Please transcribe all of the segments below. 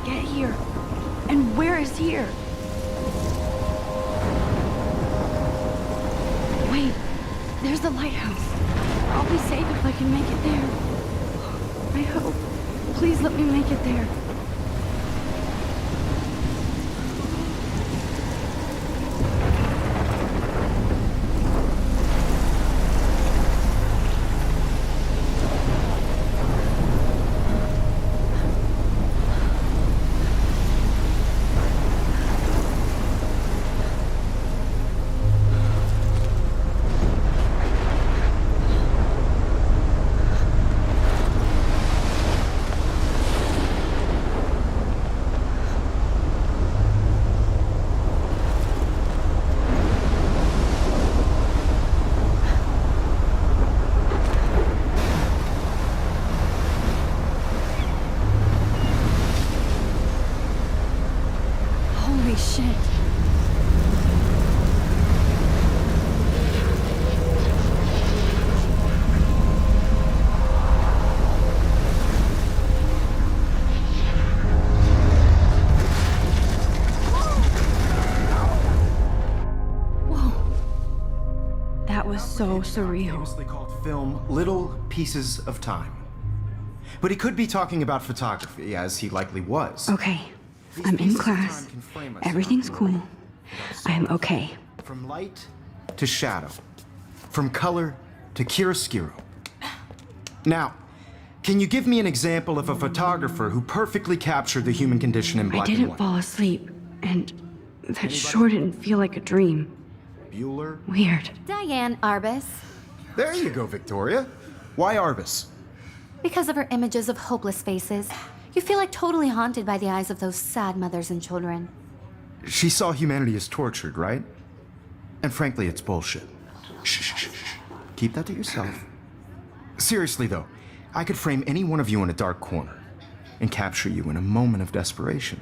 get here? And where is here? Wait, there's the lighthouse. I'll be safe if I can make it there. I hope. Please let me make it there. Holy shit. Whoa. That was so surreal. Famously called film Little Pieces of Time. But he could be talking about photography, as he likely was. Okay, I'm in class. Everything's cool. I am okay. From light to shadow. From color to chiaroscuro. Now, can you give me an example of a photographer who perfectly captured the human condition in black I and didn't white? fall asleep, and that sure didn't feel like a dream. Bueller? Weird. Diane Arbus. There you go, Victoria. Why Arbus? Because of her images of hopeless faces, you feel like totally haunted by the eyes of those sad mothers and children. She saw humanity as tortured, right? And frankly, it's bullshit. Shh, shh, shh, shh. Keep that to yourself. Seriously, though, I could frame any one of you in a dark corner and capture you in a moment of desperation.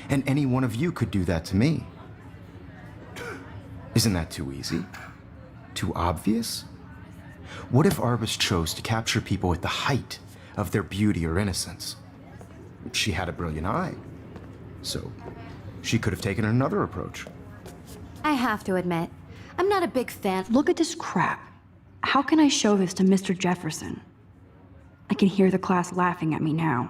And any one of you could do that to me. Isn't that too easy? Too obvious? What if Arbus chose to capture people at the height of their beauty or innocence? She had a brilliant eye, so she could have taken another approach. I have to admit, I'm not a big fan. Look at this crap. How can I show this to Mr. Jefferson? I can hear the class laughing at me now.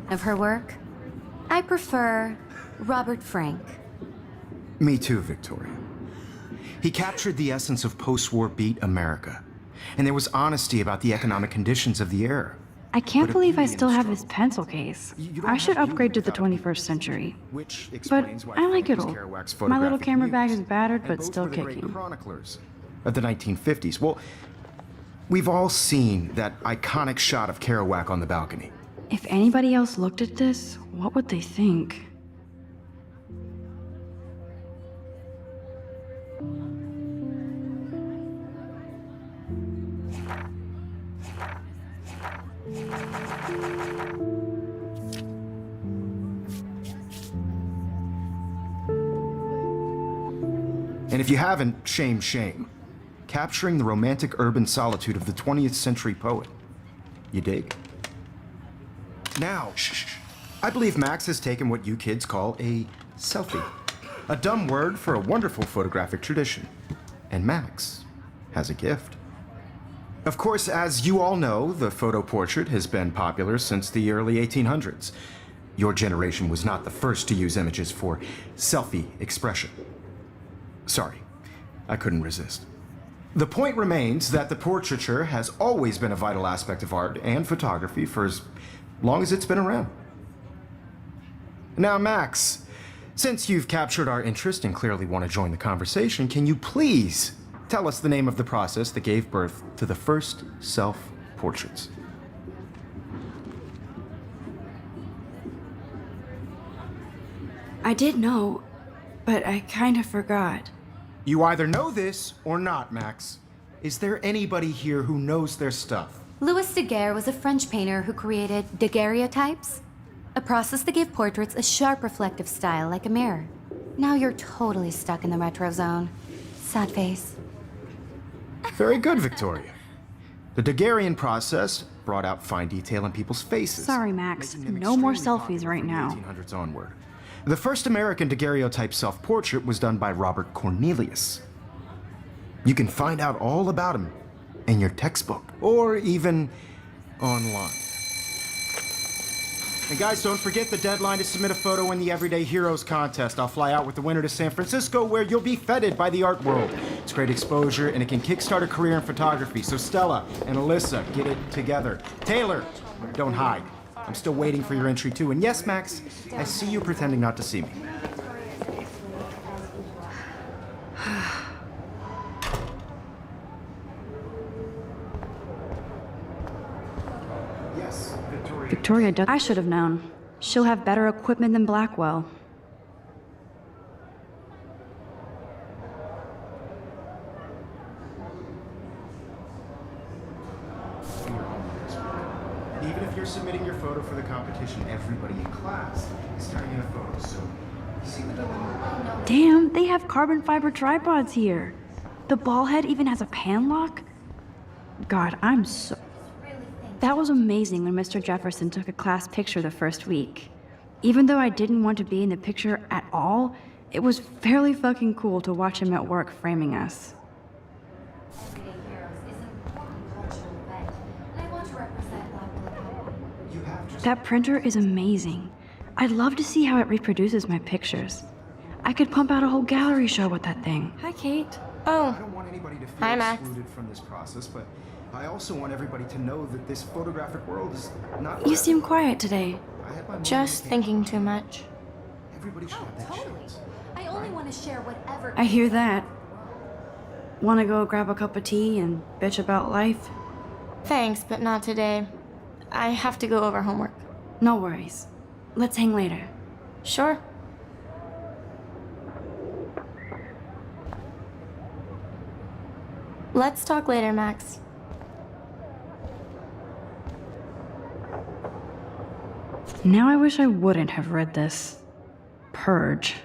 Of her work, I prefer Robert Frank. Me too, Victoria. He captured the essence of post-war beat America, and there was honesty about the economic conditions of the era. I can't But a believe I beauty in still the have this struggle. pencil case. You don't I should have to upgrade to the without a 21st century. Which But explains why I like Frank it was all. Kerouac's My little photographic camera bag muse, is battered, and but both still were the great kicking. chroniclers of the 1950s. Well, we've all seen that iconic shot of Kerouac on the balcony. If anybody else looked at this, what would they think? And if you haven't, shame, shame. Capturing the romantic urban solitude of the 20th century poet. You dig? Now, shh. I believe Max has taken what you kids call a selfie. A dumb word for a wonderful photographic tradition. And Max has a gift. Of course, as you all know, the photo portrait has been popular since the early 1800s. Your generation was not the first to use images for selfie expression. Sorry, I couldn't resist. The point remains that the portraiture has always been a vital aspect of art and photography for as long as it's been around. Now, Max, since you've captured our interest and clearly want to join the conversation, can you please tell us the name of the process that gave birth to the first self-portraits? I did know, but I kind of forgot. You either know this or not, Max. Is there anybody here who knows their stuff? Louis Daguerre was a French painter who created daguerreotypes, a process that gave portraits a sharp reflective style like a mirror. Now you're totally stuck in the retro zone. Sad face. Very good, Victoria. The Daguerrean process brought out fine detail in people's faces. Sorry, Max. making them No more extremely selfies popular right from the now. 1800s onward. The first American daguerreotype self-portrait was done by Robert Cornelius. You can find out all about him in your textbook, or even online. And guys, don't forget the deadline to submit a photo in the Everyday Heroes contest. I'll fly out with the winner to San Francisco, where you'll be feted by the art world. It's great exposure, and it can kickstart a career in photography. So Stella and Alyssa, get it together. Taylor, don't hide. I'm still waiting for your entry too. And yes, Max, I see you pretending not to see me. Yes, Victoria does. I should have known. She'll have better equipment than Blackwell. And even if you're submitting your photo for the competition, everybody in class is turning in a photo, so you see the dilemma. Damn, they have carbon fiber tripods here. The ball head even has a pan lock. God, I'm so... That was amazing when Mr. Jefferson took a class picture the first week. Even though I didn't want to be in the picture at all, it was fairly fucking cool to watch him at work framing us. Everyday Heroes is an important cultural event, and I want to represent Blackwell. You have just... That printer is amazing. I'd love to see how it reproduces my pictures. I could pump out a whole gallery show with that thing. Hi, Kate. I Oh, don't want anybody to feel Hi, Max. excluded from this process, but I also want everybody to know that this photographic world is not... You seem quiet today. I had my just moment. thinking too much. Everybody should have that chance. I only want to share whatever. I hear that. Want to go grab a cup of tea and bitch about life? Thanks, but not today. I have to go over homework. No worries. Let's hang later. Sure. Let's talk later, Max. Now I wish I wouldn't have read this. Purge.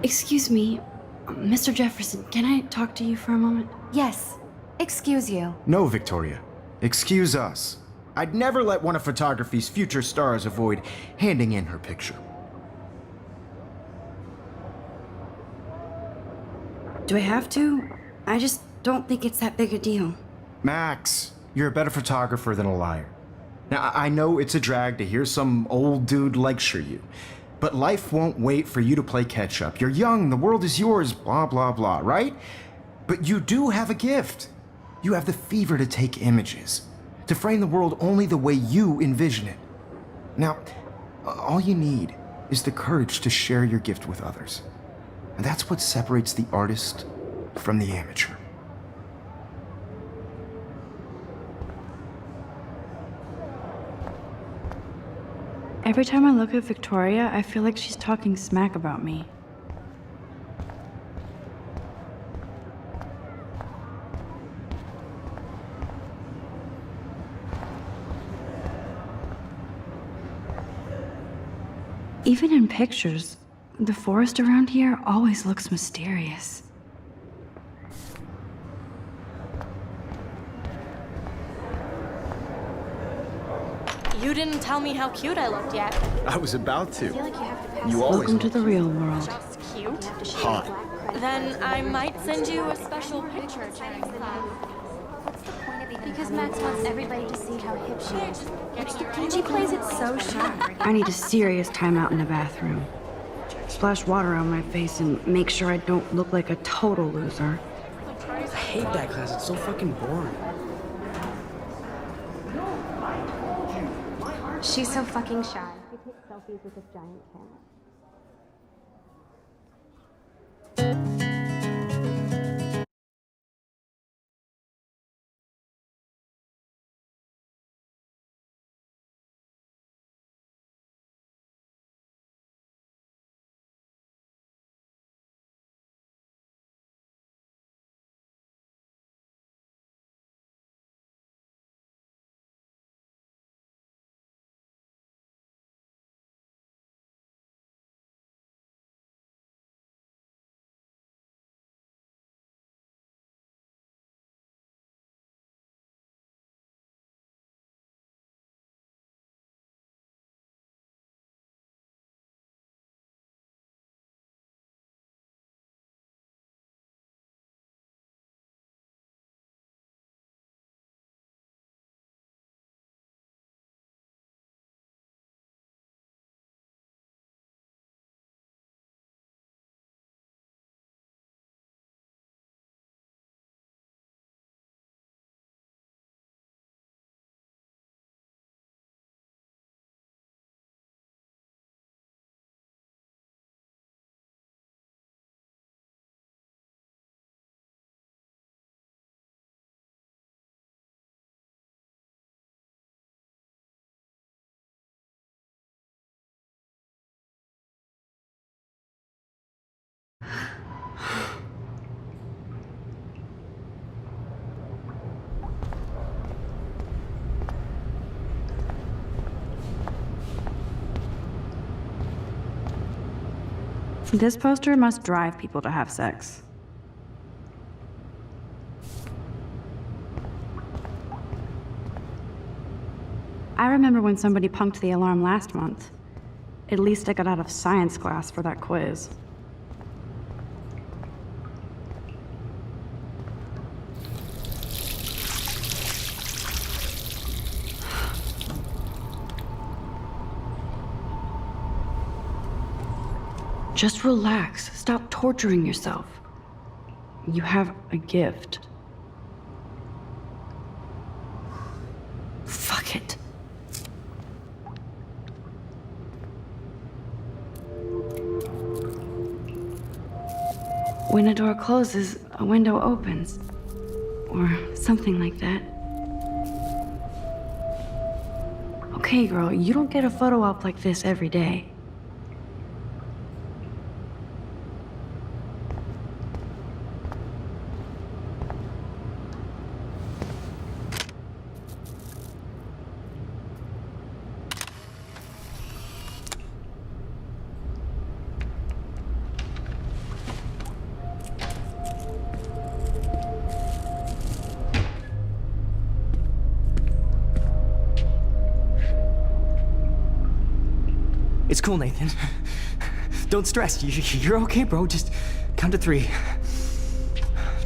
Excuse me, Mr. Jefferson, can I talk to you for a moment? Yes. Excuse you. No, Victoria. Excuse us. I'd never let one of photography's future stars avoid handing in her picture. Do I have to? I just don't think it's that big a deal. Max, you're a better photographer than a liar. Now, I know it's a drag to hear some old dude lecture you, but life won't wait for you to play catch up. You're young, the world is yours, blah, blah, blah, right? But you do have a gift. You have the fever to take images, to frame the world only the way you envision it. Now, all you need is the courage to share your gift with others. And that's what separates the artist from the amateur. Every time I look at Victoria, I feel like she's talking smack about me. Even in pictures, the forest around here always looks mysterious. You didn't tell me how cute I looked yet. I was about to. Like you have to pass. You always Welcome to the real world. Just cute? hot. Then I might send you a special picture during class. What's the point of even Because Max wants everybody to see how hip she is. She plays it so shy. I need a serious timeout in the bathroom. Splash water on my face and make sure I don't look like a total loser. I hate that class. It's so fucking boring. She's so fucking shy. She takes selfies with this giant camera. This poster must drive people to have sex. I remember when somebody punked the alarm last month. At least I got out of science class for that quiz. Just relax. Stop torturing yourself. You have a gift. Fuck it. When a door closes, a window opens. Or something like that. Okay, girl, you don't get a photo op like this every day. It's cool, Nathan. Don't stress. You're okay, bro. Just count to 3.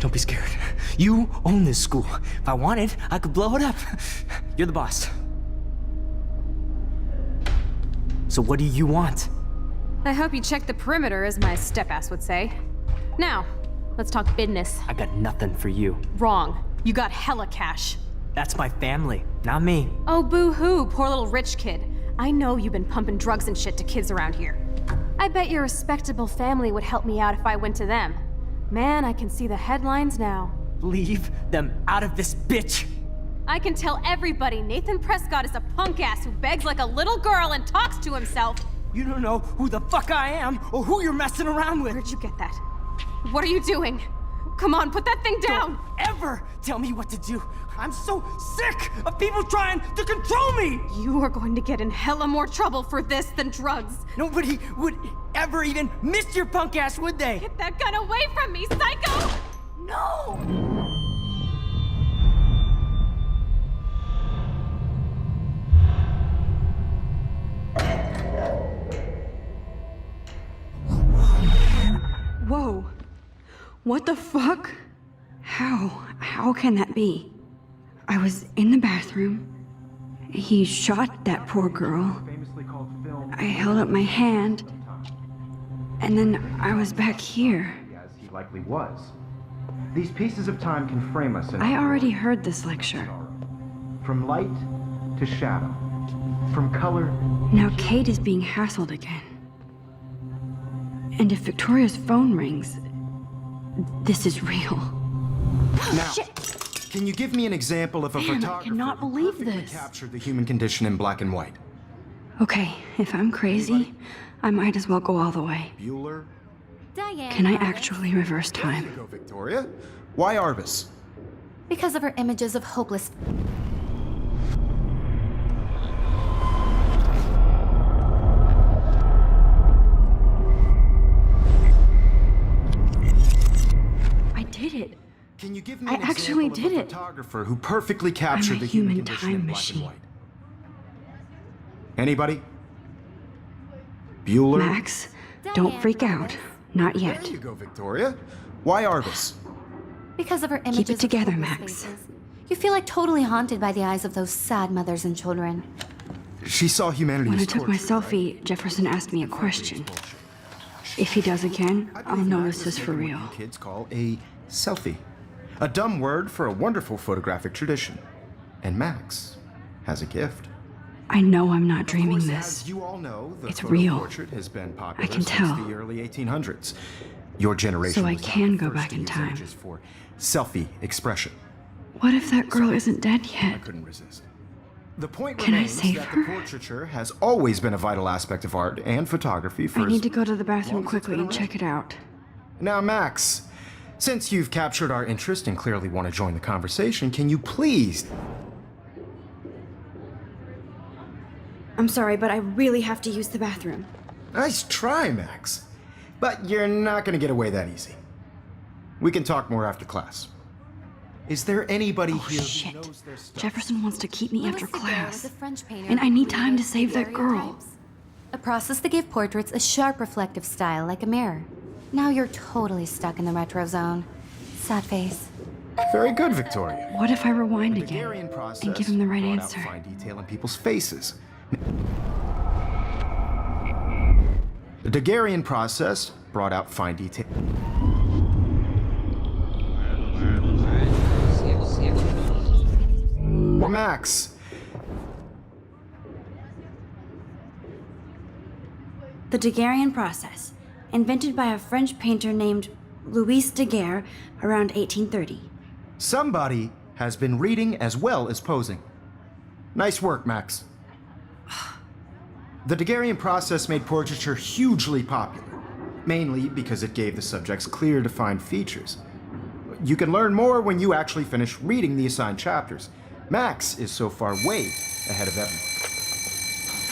Don't be scared. You own this school. If I wanted, I could blow it up. You're the boss. So what do you want? I hope you checked the perimeter, as my step-ass would say. Now, let's talk business. I got nothing for you. Wrong. You got hella cash. That's my family, not me. Oh, boo-hoo, poor little rich kid. I know you've been pumping drugs and shit to kids around here. I bet your respectable family would help me out if I went to them. Man, I can see the headlines now. Leave them out of this bitch! I can tell everybody Nathan Prescott is a punk ass who begs like a little girl and talks to himself. You don't know who the fuck I am or who you're messing around with. Where'd you get that? What are you doing? Come on, put that thing down! Don't ever tell me what to do. I'm so sick of people trying to control me! You are going to get in hella more trouble for this than drugs. Nobody would ever even miss your punk ass, would they? Get that gun away from me, psycho! No! Whoa. What the fuck? How can that be? I was in the bathroom. He shot that poor girl. I held up my hand, and then I was back here. As he likely was. These pieces of time can frame us in I already heard this lecture. from light to shadow, from color. Now Kate is being hassled again. And if Victoria's phone rings, this is real. Now, can you give me an example of a Man, I photographer cannot who believe perfectly this. captured the human condition in black and white? Okay, if I'm crazy, I might as well go all the way. Bueller? Diane. Can I Arbus. actually reverse There you time? go, Victoria. Why Arbus? Because of her images of hopeless. I did it. Can you give me I an actually example did of a it. photographer who perfectly captured a the human human condition time in black machine. and white? Anybody? Bueller? Max, don't freak out. Not There yet. you go, Victoria. Why Arbus? Because of her images. it together, of hopeless Max. faces. You feel like totally haunted by the eyes of those sad mothers and children. She saw humanity When as I took my torture, right? selfie, Jefferson asked me a question. If he does again, I I'll believe know Max this is for making real. what you kids call a selfie. A dumb word for a wonderful photographic tradition. And Max has a gift. I know I'm not Of dreaming course, this. As you all know, the It's photo real. portrait has been popular I can since tell. the early 1800s. Your generation So I was not can the go first back to in use time. images for selfie expression. What if that girl isn't dead I yet? couldn't resist. The point Can I remains save that her? the portraiture has always been a vital aspect of art and photography for I as need to go to the long bathroom as it's quickly been and check it out. Now, Max, since you've captured our interest and clearly want to join the conversation, can you please... I'm sorry, but I really have to use the bathroom. Nice try, Max. But you're not going to get away that easy. We can talk more after class. Is there anybody Oh, here shit. who knows their stuff? Jefferson wants to keep me Louis after Daguerre class. was a French painter And I who need time to created save that girl. daguerreotypes, a process that gave portraits a sharp reflective style like a mirror. Now you're totally stuck in the retro zone. Sad face. Very good, Victoria. What if I rewind The again Daguerrean process and give him the right brought answer? out fine detail in people's faces. The Daguerrean process brought out fine detail. Well, Max, The Daguerrean process, invented by a French painter named Louis Daguerre around 1830. somebody has been reading as well as posing. Nice work, Max. The Daguerrean process made portraiture hugely popular, mainly because it gave the subjects clear, defined features. You can learn more when you actually finish reading the assigned chapters. Max is so far way ahead of everyone.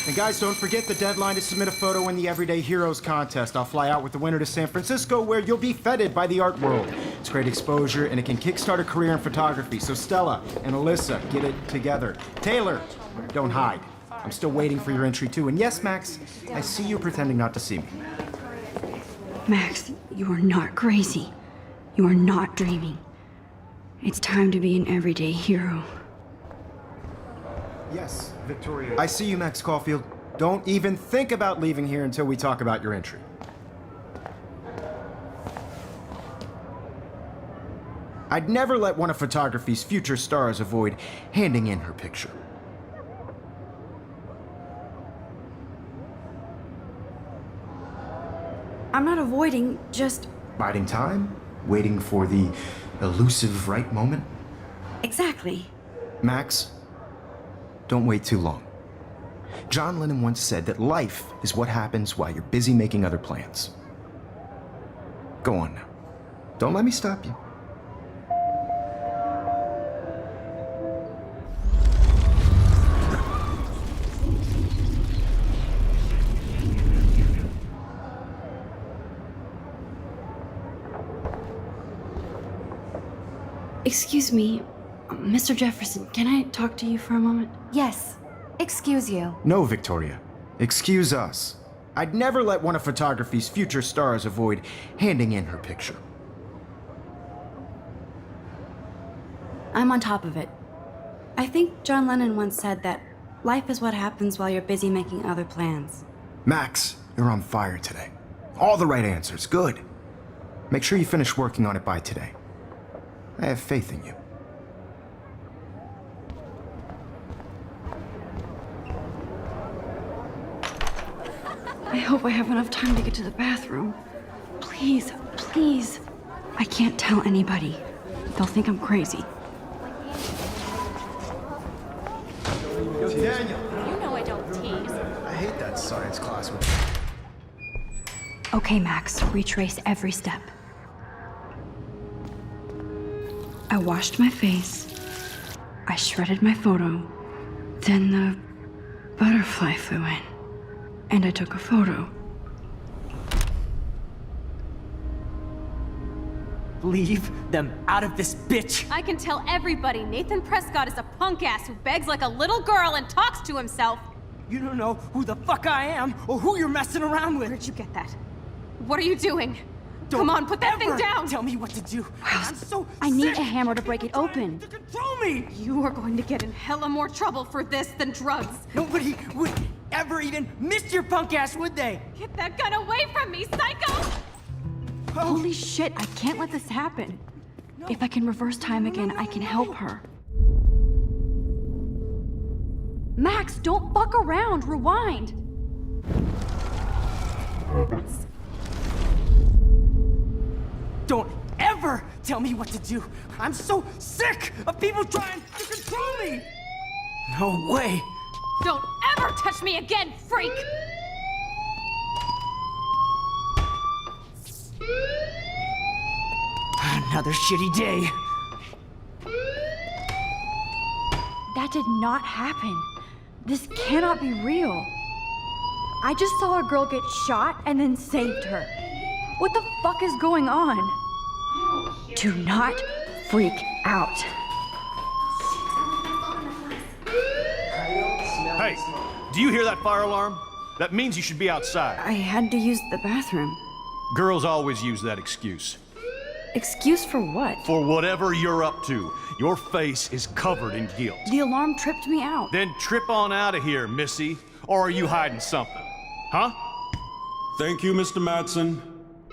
And guys, don't forget the deadline to submit a photo in the Everyday Heroes contest. I'll fly out with the winner to San Francisco, where you'll be feted by the art world. It's great exposure, and it can kickstart a career in photography. So Stella and Alyssa, get it together. Taylor, don't hide. I'm still waiting for your entry too. And yes, Max, I see you pretending not to see me. Max, you are not crazy. You are not dreaming. It's time to be an everyday hero. Yes, Victoria. I see you, Max Caulfield. Don't even think about leaving here until we talk about your entry. I'd never let one of photography's future stars avoid handing in her picture. I'm not avoiding, just Biding time, waiting for the elusive right moment. exactly. Max, don't wait too long. John Lennon once said that life is what happens while you're busy making other plans. Go on now. Don't let me stop you. Excuse me, Mr. Jefferson, can I talk to you for a moment? Yes. Excuse you. No, Victoria. Excuse us. I'd never let one of photography's future stars avoid handing in her picture. I'm on top of it. I think John Lennon once said that life is what happens while you're busy making other plans. Max, you're on fire today. All the right answers, good. Make sure you finish working on it by today. I have faith in you. I hope I have enough time to get to the bathroom. Please, please. I can't tell anybody. They'll think I'm crazy. Daniel! You know I don't tease. I hate that science class with... Okay, Max, retrace every step. I washed my face. I shredded my photo. Then the butterfly flew in. And I took a photo. Leave them out of this bitch! I can tell everybody Nathan Prescott is a punk ass who begs like a little girl and talks to himself. You don't know who the fuck I am or who you're messing around with. Where'd you get that? What are you doing? Don't Come on, put that thing ever down! Tell me what to do. I'm so I need sick a hammer to of break people it open. trying to control me! You are going to get in hella more trouble for this than drugs. Nobody would ever even miss your punk ass, would they? Get that gun away from me, psycho! Holy shit, I can't let this happen. If I can reverse time again, I can help her. Max, don't fuck around. Rewind. Don't ever tell me what to do. I'm so sick of people trying to control me. No way. Don't ever touch me again, freak! Another shitty day. That did not happen. This cannot be real. I just saw a girl get shot and then saved her. What the fuck is going on? Do not freak out. Hey, do you hear that fire alarm? That means you should be outside. I had to use the bathroom. Girls always use that excuse. Excuse for what? For whatever you're up to, your face is covered in guilt. The alarm tripped me out. Then trip on out of here, Missy. Or are you hiding something? Huh? Thank you, Mr. Madsen.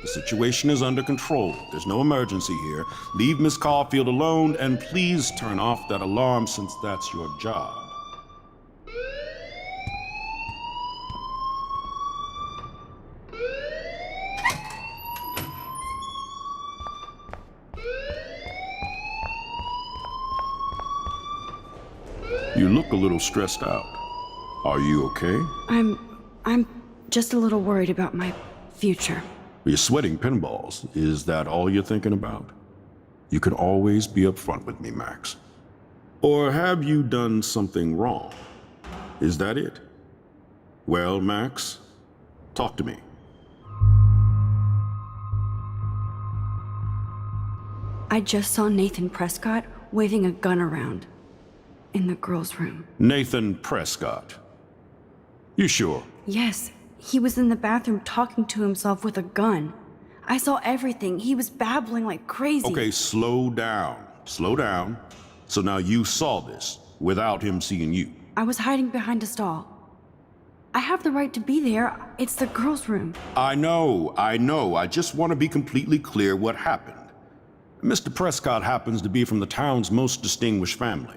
The situation is under control. There's no emergency here. Leave Miss Caulfield alone, and please turn off that alarm since that's your job. You look a little stressed out. Are you okay? I'm just a little worried about my future. You're sweating pinballs. Is that all you're thinking about? You can always be upfront with me, Max. Or have you done something wrong? Is that it? Well, Max, talk to me. I just saw Nathan Prescott waving a gun around in the girls' room. Nathan Prescott. You sure? Yes, he was in the bathroom talking to himself with a gun. I saw everything. He was babbling like crazy. Okay, slow down. Slow down. So now you saw this without him seeing you. I was hiding behind a stall. I have the right to be there. It's the girls' room. I know. I just want to be completely clear what happened. Mr. Prescott happens to be from the town's most distinguished family,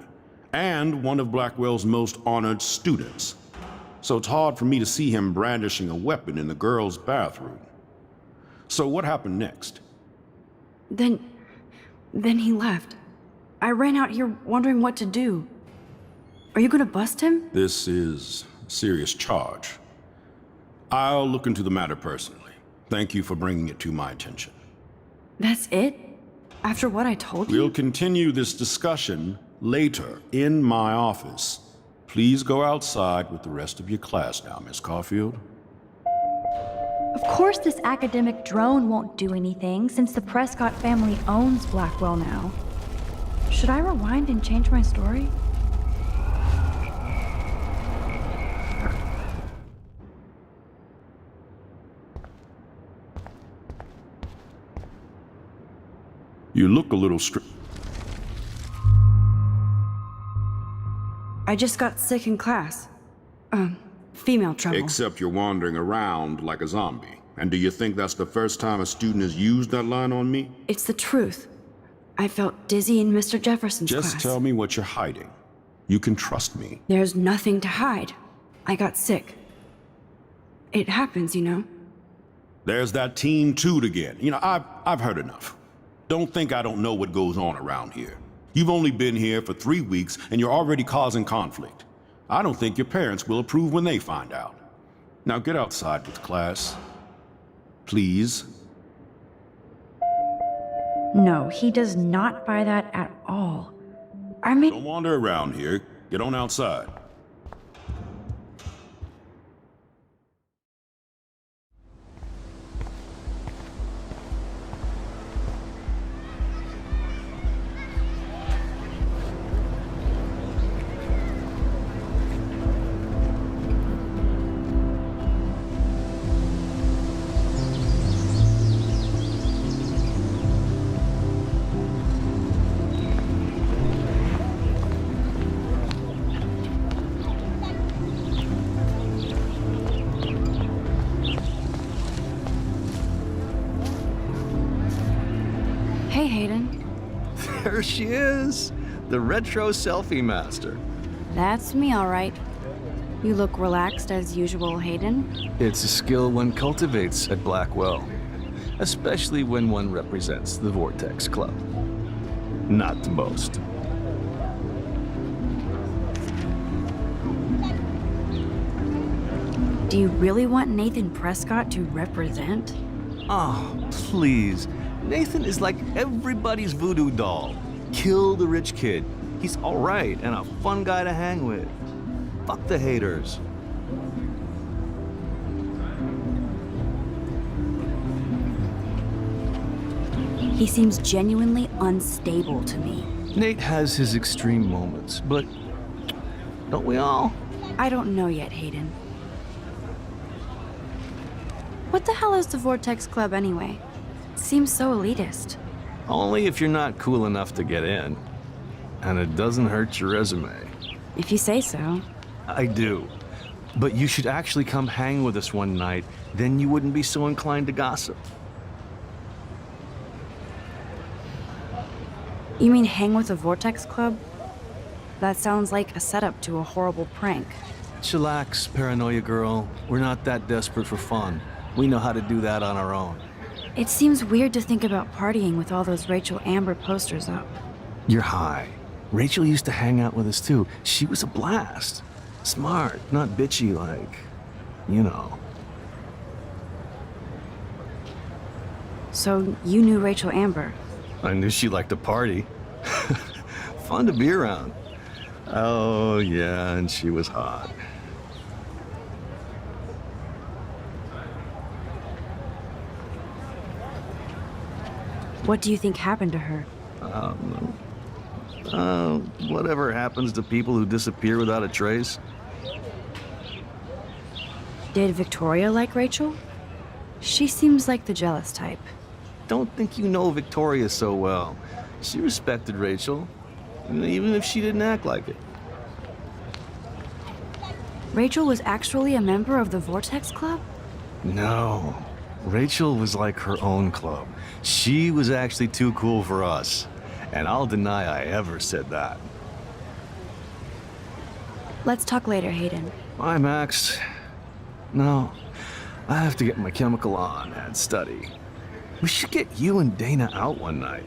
and one of Blackwell's most honored students. So it's hard for me to see him brandishing a weapon in the girls' bathroom. So what happened next? Then he left. I ran out here wondering what to do. Are you gonna bust him? This is a serious charge. I'll look into the matter personally. Thank you for bringing it to my attention. That's it? After what I told you? We'll continue this discussion later in my office. Please go outside with the rest of your class now, Miss Caulfield. Of course this academic drone won't do anything, since the Prescott family owns Blackwell now. Should I rewind and change my story? You look a little I just got sick in class. Female trouble. Except you're wandering around like a zombie. And do you think that's the first time a student has used that line on me? It's the truth. I felt dizzy in Mr. Jefferson's class. Just tell me what you're hiding. You can trust me. There's nothing to hide. I got sick. It happens, you know. There's that teen toot again. You know, I've heard enough. Don't think I don't know what goes on around here. You've only been here for 3 weeks and you're already causing conflict. I don't think your parents will approve when they find out. Now get outside with class. Please. No, he does not buy that at all. I mean, Don't wander around here. Get on outside. hey, Hayden. There she is, the retro selfie master. That's me, all right. You look relaxed as usual, Hayden. It's a skill one cultivates at Blackwell, especially when one represents the Vortex Club. Not to boast. Do you really want Nathan Prescott to represent? Oh, please. Nathan is like everybody's voodoo doll. Kill the rich kid. He's all right and a fun guy to hang with. Fuck the haters. He seems genuinely unstable to me. Nate has his extreme moments, but don't we all? I don't know yet, Hayden. What the hell is the Vortex Club anyway? Seems so elitist. Only if you're not cool enough to get in. And it doesn't hurt your resume. If you say so. I do. But you should actually come hang with us one night, then you wouldn't be so inclined to gossip. You mean hang with the Vortex Club? That sounds like a setup to a horrible prank. Chillax, paranoia girl. We're not that desperate for fun. We know how to do that on our own. It seems weird to think about partying with all those Rachel Amber posters up. You're high. Rachel used to hang out with us too. She was a blast. Smart, not bitchy like, you know. So you knew Rachel Amber? I knew she liked to party. Fun to be around. Oh yeah, and she was hot. What do you think happened to her? Whatever happens to people who disappear without a trace. Did Victoria like Rachel? She seems like the jealous type. Don't think you know Victoria so well. She respected Rachel, even if she didn't act like it. Rachel was actually a member of the Vortex Club? No. Rachel was like her own club. She was actually too cool for us. And I'll deny I ever said that. Let's talk later, Hayden. Bye, Max. No, I have to get my chemical on and study. We should get you and Dana out one night.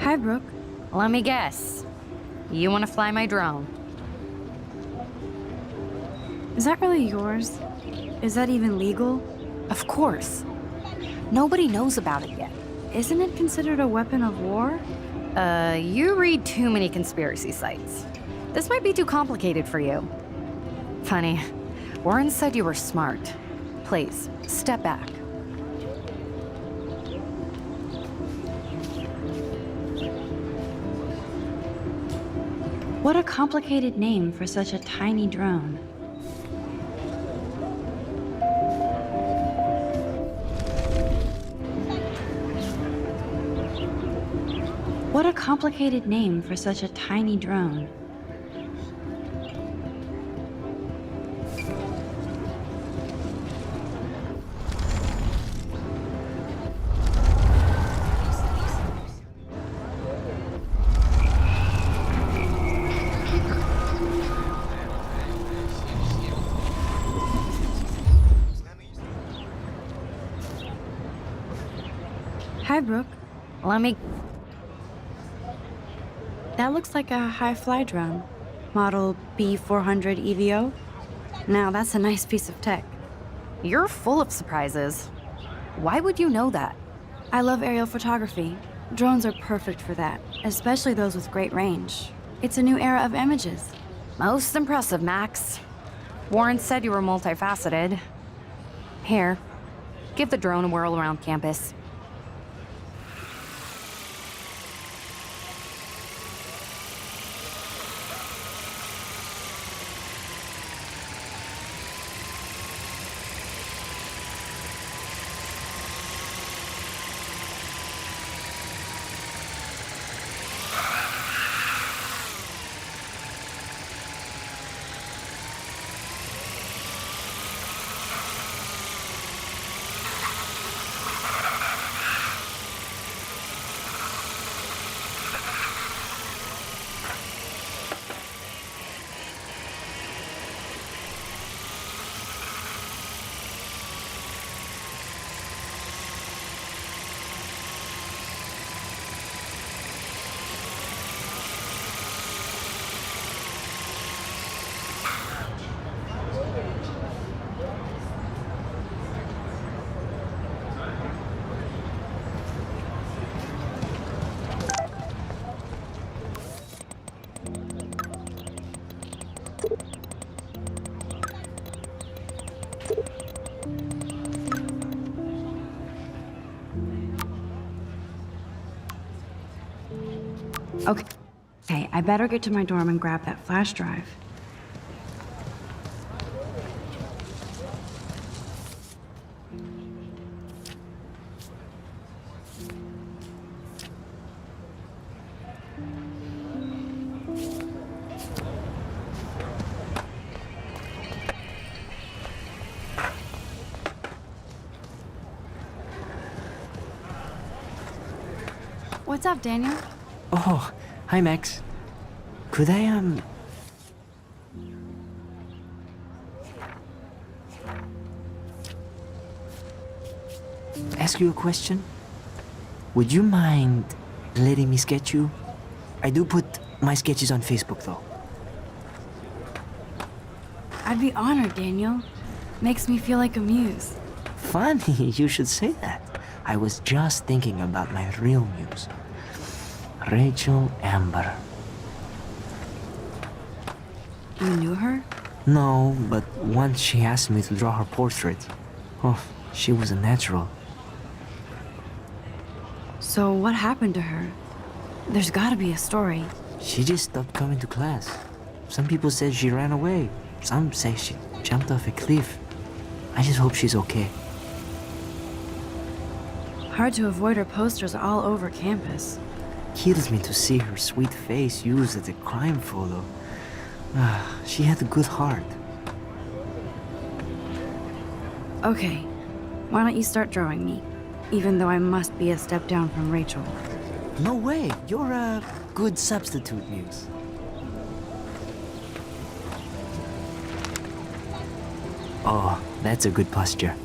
Hi, Brooke. Let me guess. You want to fly my drone? Is that really yours? Is that even legal? Of course. Nobody knows about it yet. Isn't it considered a weapon of war? You read too many conspiracy sites. This might be too complicated for you. Funny, Warren said you were smart. Please, step back. What a complicated name for such a tiny drone. What a complicated name for such a tiny drone. Hi, Brooke. Let me... That looks like a high-fly drone. Model B400 EVO. Now, that's a nice piece of tech. You're full of surprises. Why would you know that? I love aerial photography. Drones are perfect for that, especially those with great range. It's a new era of images. Most impressive, Max. Warren said you were multifaceted. Here, give the drone a whirl around campus. Okay, I better get to my dorm and grab that flash drive. What's up, Daniel? Oh, hi, Max. Could I, ask you a question? Would you mind letting me sketch you? I do put my sketches on Facebook, though. I'd be honored, Daniel. Makes me feel like a muse. Funny, you should say that. I was just thinking about my real muse. Rachel Amber. You knew her? No, but once she asked me to draw her portrait. Oh, she was a natural. So what happened to her? There's gotta be a story. She just stopped coming to class. Some people said she ran away. Some say she jumped off a cliff. I just hope she's okay. Hard to avoid her posters all over campus. Kills me to see her sweet face used as a crime photo. She had a good heart. Okay, why don't you start drawing me? Even though I must be a step down from Rachel. No way, you're a good substitute muse. Oh, that's a good posture.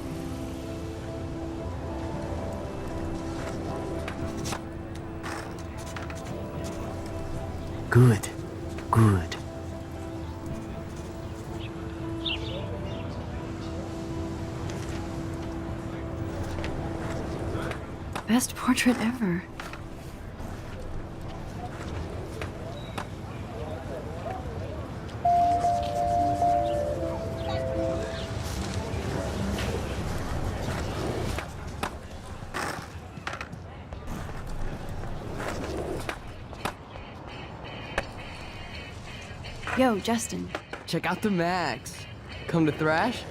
Good, good. Best portrait ever. Yo, Justin. Check out the Max. Come to thrash?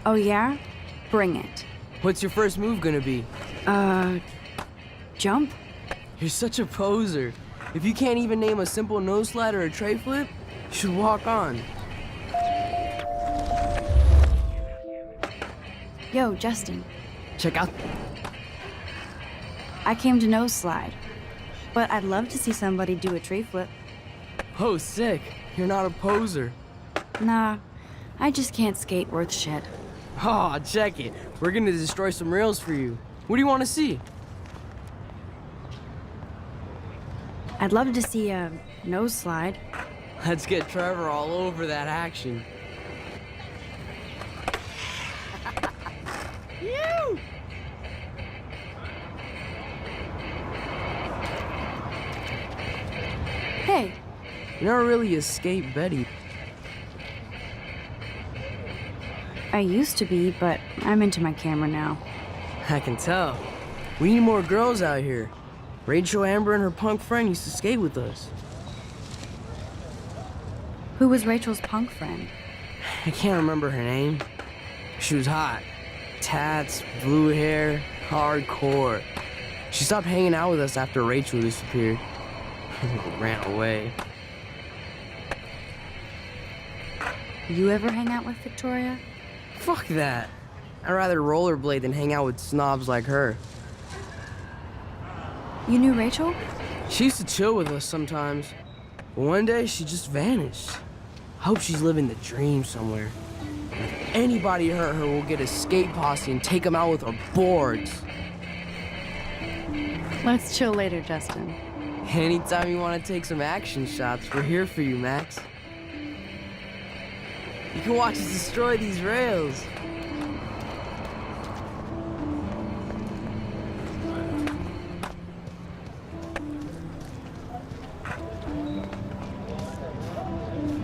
Oh yeah? Bring it. What's your first move gonna be? Jump? You're such a poser. If you can't even name a simple nose slide or a tray flip, you should walk on. Yo, Justin. Check out... I came to nose slide. But I'd love to see somebody do a tree flip. Oh, sick. You're not a poser. Nah, I just can't skate worth shit. Oh, check it. We're gonna destroy some rails for you. What do you want to see? I'd love to see a nose slide. Let's get Trevor all over that action. You! Hey, You never really escaped Betty. I used to be, but I'm into my camera now. I can tell. We need more girls out here. Rachel, Amber, and her punk friend used to skate with us. Who was Rachel's punk friend? I can't remember her name. She was hot. Tats, blue hair, hardcore. She stopped hanging out with us after Rachel disappeared. Ran away. You ever hang out with Victoria? Fuck that. I'd rather rollerblade than hang out with snobs like her. You knew Rachel? She used to chill with us sometimes. But one day, she just vanished. I hope she's living the dream somewhere. If anybody hurt her, we'll get a skate posse and take them out with our boards. Let's chill later, Justin. Anytime you want to take some action shots, we're here for you, Max. You can watch us destroy these rails.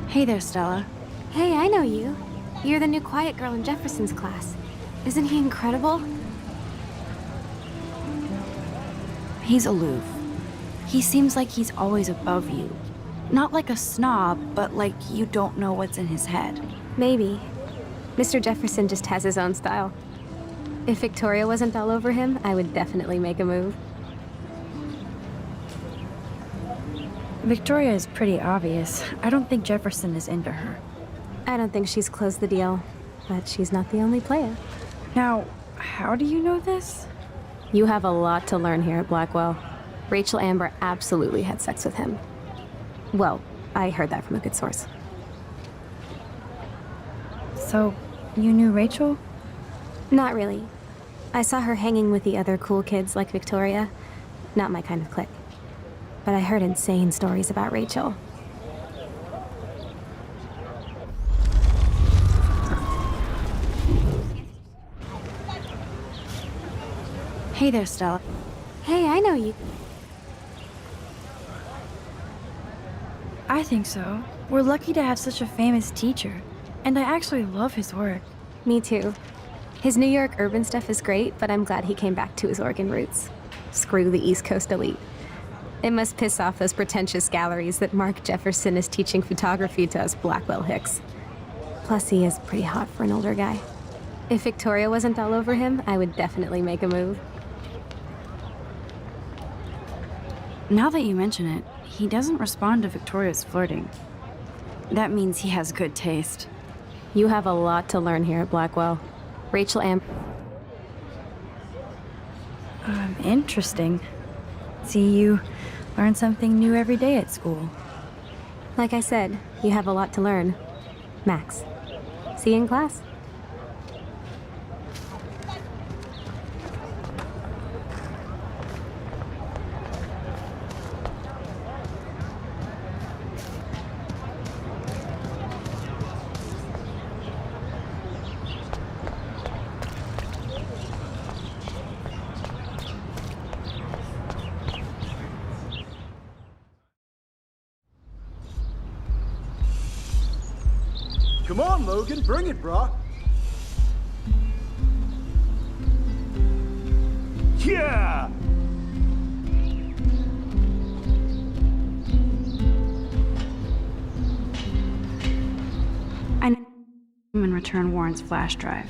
Hey there, Stella. Hey, I know you. You're the new quiet girl in Jefferson's class. Isn't he incredible? He's aloof. He seems like he's always above you. Not like a snob, but like you don't know what's in his head. Maybe. Mr. Jefferson just has his own style. If Victoria wasn't all over him, I would definitely make a move. Victoria is pretty obvious. I don't think Jefferson is into her. I don't think she's closed the deal, but she's not the only player. Now, how do you know this? You have a lot to learn here at Blackwell. Rachel Amber absolutely had sex with him. Well, I heard that from a good source. So, you knew Rachel? Not really. I saw her hanging with the other cool kids like Victoria. Not my kind of clique. But I heard insane stories about Rachel. Hey there, Stella. Hey, I know you. I think so. We're lucky to have such a famous teacher. And I actually love his work. Me too. His New York urban stuff is great, but I'm glad he came back to his Oregon roots. Screw the East Coast elite. It must piss off those pretentious galleries that Mark Jefferson is teaching photography to us Blackwell hicks. Plus, he is pretty hot for an older guy. If Victoria wasn't all over him, I would definitely make a move. Now that you mention it, he doesn't respond to Victoria's flirting. That means he has good taste. You have a lot to learn here at Blackwell. Rachel Amber. Interesting. See, you learn something new every day at school. Like I said, you have a lot to learn. Max. See you in class. Come on, Logan, bring it, brah. Yeah! and return Warren's flash drive.